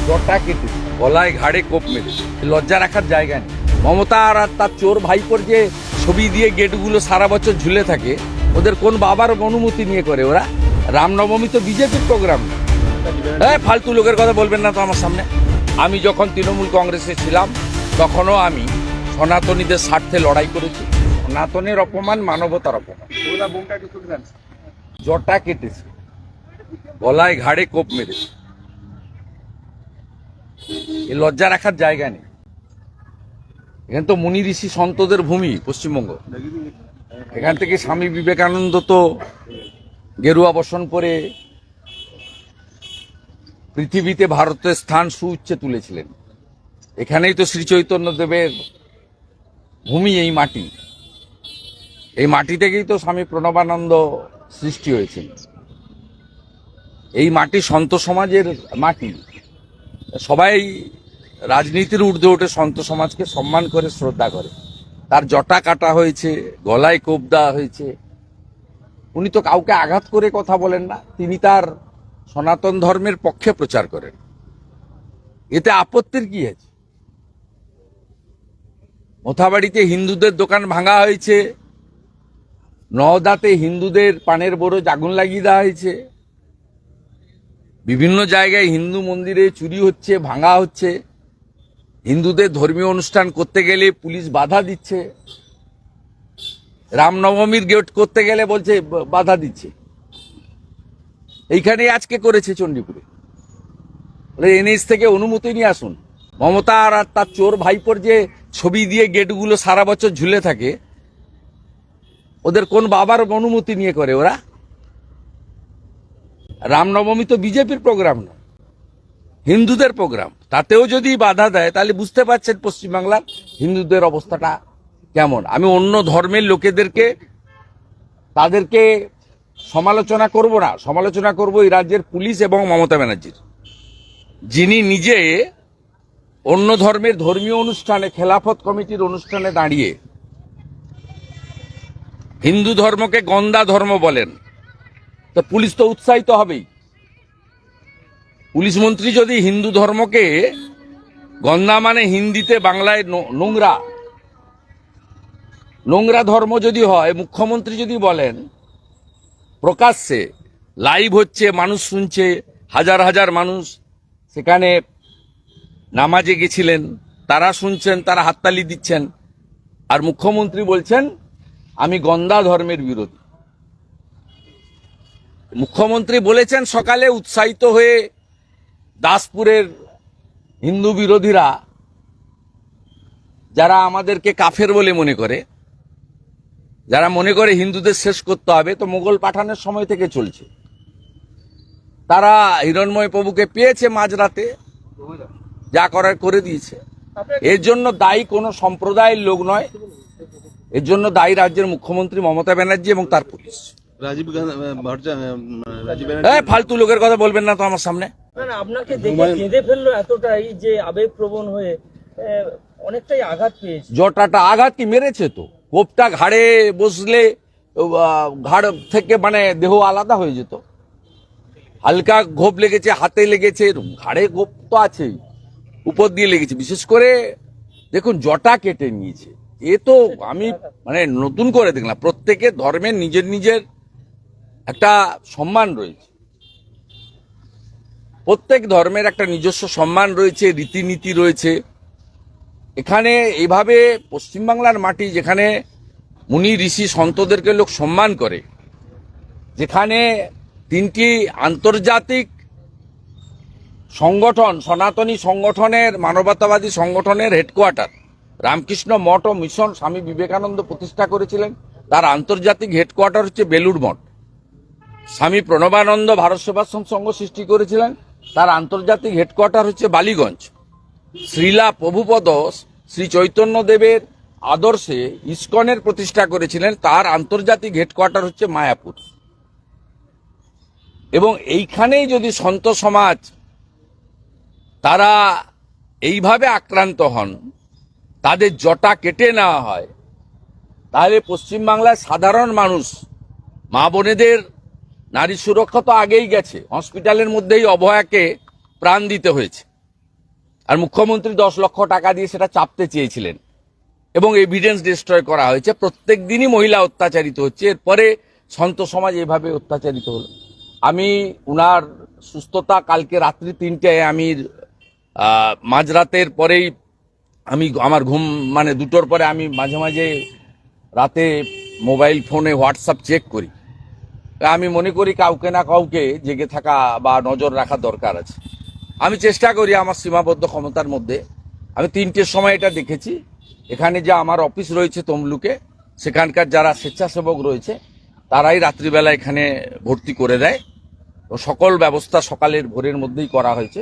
জটা কেটে গলায় ঘাড়ে কোপ মেরেছে, লজ্জা রাখার জায়গা নেই। মমতা আর তার চোর ভাইপোর যে ছবি দিয়ে গেটগুলো সারা বছর ঝুলে থাকে, ওদের কোন বাবার অনুমতি নিয়ে করে ওরা? রামনবমী তো বিজেপির প্রোগ্রাম। ফালতু লোকের কথা বলবেন না তো আমার সামনে। আমি যখন তৃণমূল কংগ্রেসে ছিলাম তখনও আমি সনাতনীদের স্বার্থে লড়াই করেছি। সনাতনের অপমান মানবতার অপমান। জটা কেটেছে, গলায় ঘাড়ে কোপ মেরেছে, এ লজ্জা রাখার জায়গা নেই। এখানে তো মুনি ঋষি সন্তদের ভূমি পশ্চিমবঙ্গ। এখান থেকে স্বামী বিবেকানন্দ তো গেরুয়া বসন করে পৃথিবীতে ভারতের স্থান সুউচ্চে তুলেছিলেন। এখানেই তো শ্রী চৈতন্য দেবের ভূমি, এই মাটি। এই মাটি থেকেই তো স্বামী প্রণবানন্দ সৃষ্টি হয়েছিল। এই মাটি সন্ত সমাজের মাটি। সবাই রাজনীতির ঊর্ধ্বে উঠে সন্ত সমাজকে সম্মান করে, শ্রদ্ধা করে। তার জটা কাটা হয়েছে, গলায় কোপ দেওয়া হয়েছে। উনি তো কাউকে আঘাত করে কথা বলেন না, তিনি তার সনাতন ধর্মের পক্ষে প্রচার করেন। এতে আপত্তির কি আছে? মোথাবাড়িতে হিন্দুদের দোকান ভাঙা হয়েছে, নওদাতে হিন্দুদের পানের বরজ আগুন লাগিয়ে দেওয়া হয়েছে, বিভিন্ন জায়গায় হিন্দু মন্দিরে চুরি হচ্ছে, ভাঙা হচ্ছে, হিন্দুদের ধর্মীয় অনুষ্ঠান করতে গেলে পুলিশ বাধা দিচ্ছে, রামনবমীর গেট করতে গেলে বলছে বাধা দিচ্ছে। এইখানে আজকে করেছে চণ্ডীপুরে। এনএস থেকে অনুমতি নিয়ে আসুন। মমতা আর তার চোর ভাইপোর যে ছবি দিয়ে গেটগুলো সারা বছর ঝুলে থাকে, ওদের কোন বাবার অনুমতি নিয়ে করে ওরা? রামনবমী তো বিজেপির প্রোগ্রাম না, হিন্দুদের প্রোগ্রাম। তাতেও যদি বাধা দেয় তাহলে বুঝতে পারছেন পশ্চিমবাংলার হিন্দুদের অবস্থাটা কেমন। আমি অন্য ধর্মের লোকেদেরকে তাদেরকে সমালোচনা করব না, সমালোচনা করব এই রাজ্যের পুলিশ এবং মমতা ব্যানার্জির, যিনি নিজে অন্য ধর্মের ধর্মীয় অনুষ্ঠানে, খেলাফত কমিটির অনুষ্ঠানে দাঁড়িয়ে হিন্দু ধর্মকে গন্দা ধর্ম বলেন। তো পুলিশ তো উৎসাহিত হবেই। পুলিশ মন্ত্রী যদি হিন্দু ধর্মকে গন্দা মানে হিন্দিতে বাংলায় নোংরা, নোংরা ধর্ম যদি হয়, মুখ্যমন্ত্রী যদি বলেন প্রকাশ্যে, লাইভ হচ্ছে, মানুষ শুনছে, হাজার হাজার মানুষ সেখানে নামাজে গেছিলেন, তারা শুনছেন, তারা হাততালি দিচ্ছেন, আর মুখ্যমন্ত্রী বলছেন আমি গন্দা ধর্মের বিরোধী। মুখ্যমন্ত্রী বলেছেন সকালে উৎসাহিত হয়ে দাসপুরের হিন্দু বিরোধীরা, যারা আমাদেরকে কাফের বলে মনে করে, যারা মনে করে হিন্দুদের শেষ করতে হবে, তো মোগল পাঠানের সময় থেকে চলছে। তারা হিরণময় প্রভুকে পেয়েছে মাঝরাতে, যা করার করে দিয়েছে। এর জন্য দায়ী কোনো সম্প্রদায়ের লোক নয়, এর জন্য দায়ী রাজ্যের মুখ্যমন্ত্রী মমতা ব্যানার্জি এবং তার পুলিশ। ফালতু লোকের কথা বলবেন না তো আমার সামনে। আপনাকে দেখে কেঁদে ফেললো এতটাই যে আবেগপ্রবণ হয়ে অনেকটাই আঘাত পেয়েছে। জটাটা আঘাত কি মেরেছে? তো কোপটা ঘাড়ে বসলে ঘাড় থেকে মানে দেহ আলাদা হয়ে যেত। হালকা ঘোপ লেগেছে, হাতে লেগেছে, ঘাড়ে ঘোপ তো আছেই, উপর দিয়ে লেগেছে। বিশেষ করে দেখুন জটা কেটে নিয়েছে। এ তো আমি মানে নতুন করে দেখলাম। প্রত্যেকের ধর্মের নিজের নিজের একটা সম্মান রয়েছে, প্রত্যেক ধর্মের একটা নিজস্ব সম্মান রয়েছে, রীতিনীতি রয়েছে। এখানে এইভাবে পশ্চিমবাংলার মাটি, যেখানে মুনি ঋষি সন্তদেরকে লোক সম্মান করে, যেখানে তিনটি আন্তর্জাতিক সংগঠন, সনাতনী সংগঠনের, মানবতাবাদী সংগঠনের হেডকোয়ার্টার, রামকৃষ্ণ মঠ ও মিশন স্বামী বিবেকানন্দ প্রতিষ্ঠা করেছিলেন, তার আন্তর্জাতিক হেডকোয়ার্টার হচ্ছে বেলুড় মঠ। স্বামী প্রণবানন্দ ভারত সেবাশ্রম সংঘ সৃষ্টি করেছিলেন, তার আন্তর্জাতিক হেডকোয়ার্টার হচ্ছে বালিগঞ্জ। শ্রীলা প্রভুপদ শ্রী চৈতন্য দেবের আদর্শে ইসকনের প্রতিষ্ঠা করেছিলেন, তার আন্তর্জাতিক হেডকোয়ার্টার হচ্ছে মায়াপুর। এবং এইখানেই যদি সন্ত সমাজ তারা এইভাবে আক্রান্ত হন, তাদের জটা কেটে নেওয়া হয়, তাহলে পশ্চিমবাংলার সাধারণ মানুষ, মা বোনেদের নারী সুরক্ষা তো আগেই গেছে, হসপিটালের মধ্যেই অভয়াকে প্রাণ দিতে হয়েছে। আর মুখ্যমন্ত্রী 10 লক্ষ টাকা দিয়ে সেটা চাপতে চেয়েছিলেন এবং এভিডেন্স ডিস্ট্রয় করা হয়েছে। প্রত্যেক দিনই মহিলা অত্যাচারিত হচ্ছে, এরপরে সন্ত সমাজ এভাবে অত্যাচারিত হলো। আমি উনার সুস্থতা, কালকে রাত্রি 3টায় আমি মাঝরাতের পরেই আমি আমার ঘুম মানে 2টোর পরে আমি মাঝে মাঝে রাতে মোবাইল ফোনে হোয়াটসঅ্যাপ চেক করি। আমি মনে করি কাউকে না কাউকে জেগে থাকা বা নজর রাখা দরকার আছে। আমি চেষ্টা করি আমার সীমাবদ্ধ ক্ষমতার মধ্যে। আমি 3টের সময় এটা দেখেছি, এখানে যে আমার অফিস রয়েছে তমলুকে, সেখানকার যারা স্বেচ্ছাসেবক রয়েছে তারাই রাত্রিবেলা এখানে ভর্তি করে দেয়। তো সকল ব্যবস্থা সকালের ভোরের মধ্যেই করা হয়েছে।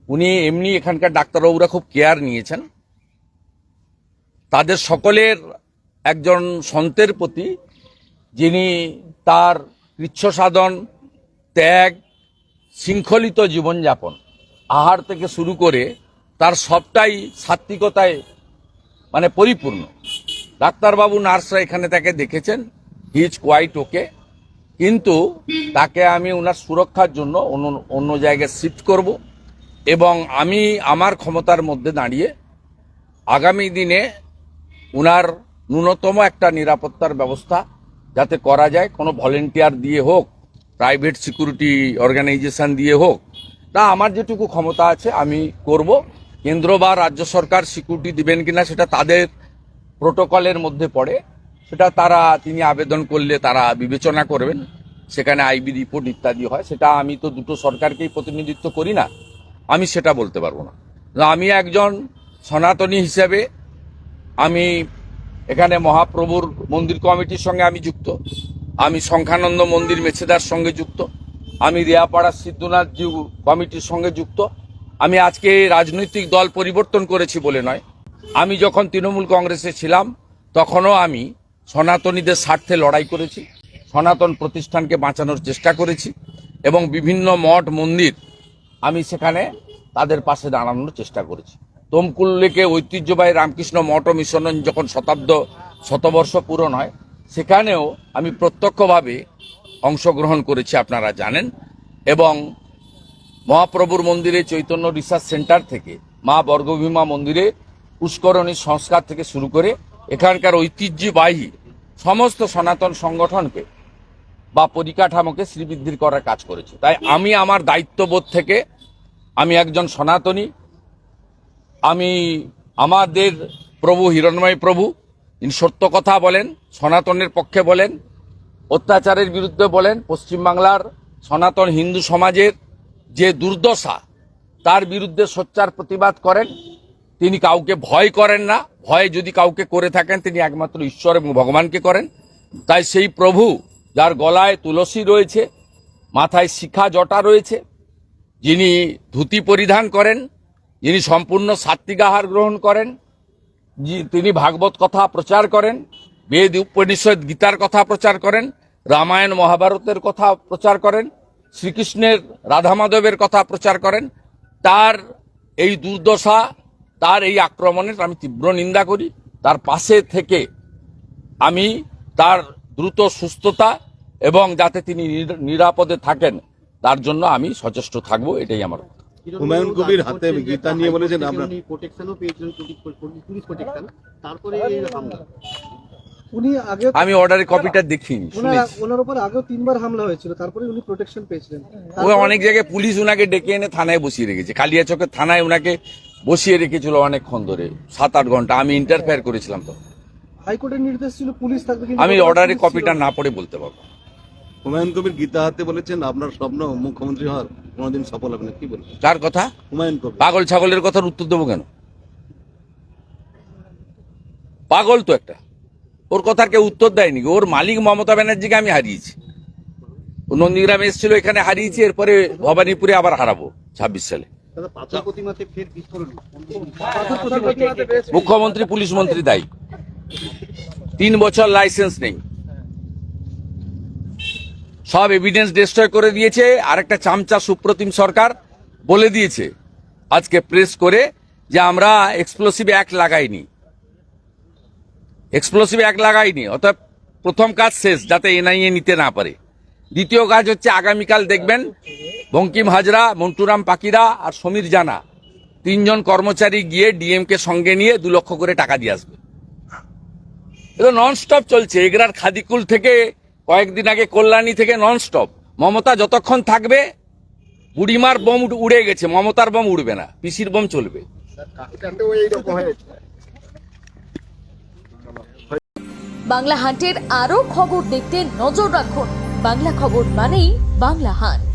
উনি এমনি এখানকার ডাক্তারবাবুরা খুব কেয়ার নিয়েছেন। তাদের সকলের একজন সন্তের প্রতি, যিনি তার কৃচ্ছ সাধন, ত্যাগ, শৃঙ্খলিত জীবনযাপন, আহার থেকে শুরু করে তার সবটাই সাত্বিকতায় মানে পরিপূর্ণ। ডাক্তারবাবু, নার্সরা এখানে তাকে দেখেছেন, হি ইজ কোয়াইট ওকে, কিন্তু তাকে আমি ওনার সুরক্ষার জন্য অন্য জায়গায় শিফট করব এবং আমি আমার ক্ষমতার মধ্যে দাঁড়িয়ে আগামী দিনে উনার ন্যূনতম একটা নিরাপত্তার ব্যবস্থা যাতে করা যায়, কোনো ভলেন্টিয়ার দিয়ে হোক, প্রাইভেট সিকিউরিটি অর্গানাইজেশন দিয়ে হোক, তা আমার যেটুকু ক্ষমতা আছে আমি করব। কেন্দ্র বা রাজ্য সরকার সিকিউরিটি দিবেন কিনা সেটা তাদের প্রোটোকলের মধ্যে পড়ে, সেটা তিনি আবেদন করলে তারা বিবেচনা করবেন। সেখানে আইবি রিপোর্ট ইত্যাদি হয়, সেটা আমি তো দুটো সরকারকেই প্রতিনিধিত্ব করি না, আমি সেটা বলতে পারবো না। আমি একজন সনাতনী হিসেবে আমি এখানে মহাপ্রভুর মন্দির কমিটির সঙ্গে আমি যুক্ত, আমি সংখ্যানন্দ মন্দির মেছেদার সঙ্গে যুক্ত, আমি রিয়াপাড়া সিদ্ধনাথ জিউ কমিটির সঙ্গে যুক্ত। আমি আজকে রাজনৈতিক দল পরিবর্তন করেছি বলে নয়, আমি যখন তৃণমূল কংগ্রেসে ছিলাম তখনও আমি সনাতনীদের স্বার্থে লড়াই করেছি, সনাতন প্রতিষ্ঠানকে বাঁচানোর চেষ্টা করেছি এবং বিভিন্ন মঠ মন্দির আমি সেখানে তাদের পাশে দাঁড়ানোর চেষ্টা করেছি। তমকুল্লেকে ঐতিহ্যবাহী রামকৃষ্ণ মঠ ও মিশন যখন শতবর্ষ পূরণ হয়, সেখানেও আমি প্রত্যক্ষভাবে অংশগ্রহণ করেছি, আপনারা জানেন। এবং মহাপ্রভুর মন্দিরে চৈতন্য রিসার্চ সেন্টার থেকে মা বর্গভীমা মন্দিরে পুষ্করণী সংস্কার থেকে শুরু করে এখানকার ঐতিহ্যবাহী সমস্ত সনাতন সংগঠনকে বা পরিকাঠামোকে শ্রীবৃদ্ধির করার কাজ করেছি। তাই আমি আমার দায়িত্ববোধ থেকে, আমি একজন সনাতনী, আমি আমাদের প্রভু হিরণময় প্রভু ইনি সত্য কথা বলেন, সনাতনের পক্ষে বলেন, অত্যাচারের বিরুদ্ধে বলেন, পশ্চিমবাংলার সনাতন হিন্দু সমাজের যে দুর্দশা তার বিরুদ্ধে সোচ্চার প্রতিবাদ করেন। তিনি কাউকে ভয় করেন না, ভয় যদি কাউকে করে থাকেন তিনি একমাত্র ঈশ্বর এবং ভগবানকে করেন। তাই সেই প্রভু যার গলায় তুলসী রয়েছে, মাথায় শিখা জটা রয়েছে, যিনি ধুতি পরিধান করেন, যিনি সম্পূর্ণ সাত্বিক আহার গ্রহণ করেন, তিনি ভাগবত কথা প্রচার করেন, বেদ উপনিষদ গীতার কথা প্রচার করেন, রামায়ণ মহাভারতের কথা প্রচার করেন, শ্রীকৃষ্ণের রাধা মাধবের কথা প্রচার করেন, তার এই দুর্দশা, তার এই আক্রমণের আমি তীব্র নিন্দা করি। তার পাশে থেকে আমি তার দ্রুত সুস্থতা এবং যাতে তিনি নিরাপদে থাকেন তার জন্য আমি সচেষ্ট থাকব, এটাই আমার কথা। হুমায়ুন কবির হাতে গীতা নিয়ে বলেছেন আমরা প্রোটেকশনও পেয়েছিলেন, পুলিশ প্রোটেকশন, তারপরে এই হামলা। উনি আগে আমি অর্ডারের কপিটা দেখিনি, শুনেছি। ওনার উপর আগেও 3বার হামলা হয়েছিল, তারপরে উনি প্রোটেকশন পেয়েছিলেন। ও অনেক জায়গায় পুলিশ উনাকে ডেকে এনে থানায় বসিয়ে রেখেছে, কালিয়াচকের থানায় উনাকে বসিয়ে রেখেছিল অনেকক্ষণ ধরে, 7-8 ঘন্টা। আমি ইন্টারফেয়ার করেছিলাম তো। হাইকোর্টের নির্দেশ ছিল পুলিশ থাকবে, কিন্তু আমি অর্ডারের কপিটা না পড়ে বলতে পারবো। হুমায়ুন কবির গীতা হাতে বলেছেন আপনার স্বপ্ন মুখ্যমন্ত্রী হওয়ার, কোনোদিন সফল হবে না, কি বলবেন? কার কথা? হুমায়ুন কবির। পাগল ছাগলের কথার উত্তর দেবো কেন? পাগল তো একটা, ওর কথার কেউ উত্তর দেয়নি। ওর মালিক মমতা ব্যানার্জিকে আমি হারিয়েছি, ও নন্দীগ্রামে এসেছিল, এখানে হারিয়েছি, এরপরে ভবানীপুরে আবার হারাবো 26 সালে। দাদা, পাথর প্রতিমাতে ফের বিস্ফোরণ। মুখ্যমন্ত্রী পুলিশ মন্ত্রী দায়ী, 3 বছর লাইসেন্স নেই, সব এভিডেন্স ডিস্ট্রয় করে দিয়েছে। আরেকটা চামচা সুপ্রতিম সরকার বলে দিয়েছে আজকে প্রেস করে যে আমরা এক্সপ্লোসিভ অ্যাক্ট লাগাইনি, এক্সপ্লোসিভ অ্যাক্ট লাগাইনি। অর্থাৎ প্রথম কাজ শেষ, যাতে এনআইএ নিতে না পারে। দ্বিতীয় কাজ হচ্ছে আগামীকাল দেখবেন বঙ্কিম হাজরা, মন্টুরাম পাকিরা আর সমীর জানা 3 জন কর্মচারী গিয়ে ডিএমকে সঙ্গে নিয়ে 2 লক্ষ করে টাকা দিয়ে আসবে। এটা নন স্টপ চলছে। এগরার খাদিকুল থেকে কয়েকদিন আগে কল্যাণী থেকে নন স্টপ। মমতা যতক্ষণ থাকবে, বুড়িমার বোম উড়ে গেছে, মমতার বোম উড়বে না, পিসির বোম চলবে। বাংলা হান্টের আরও খবর দেখতে নজর রাখুন। বাংলা খবর মানেই বাংলা হান্ট।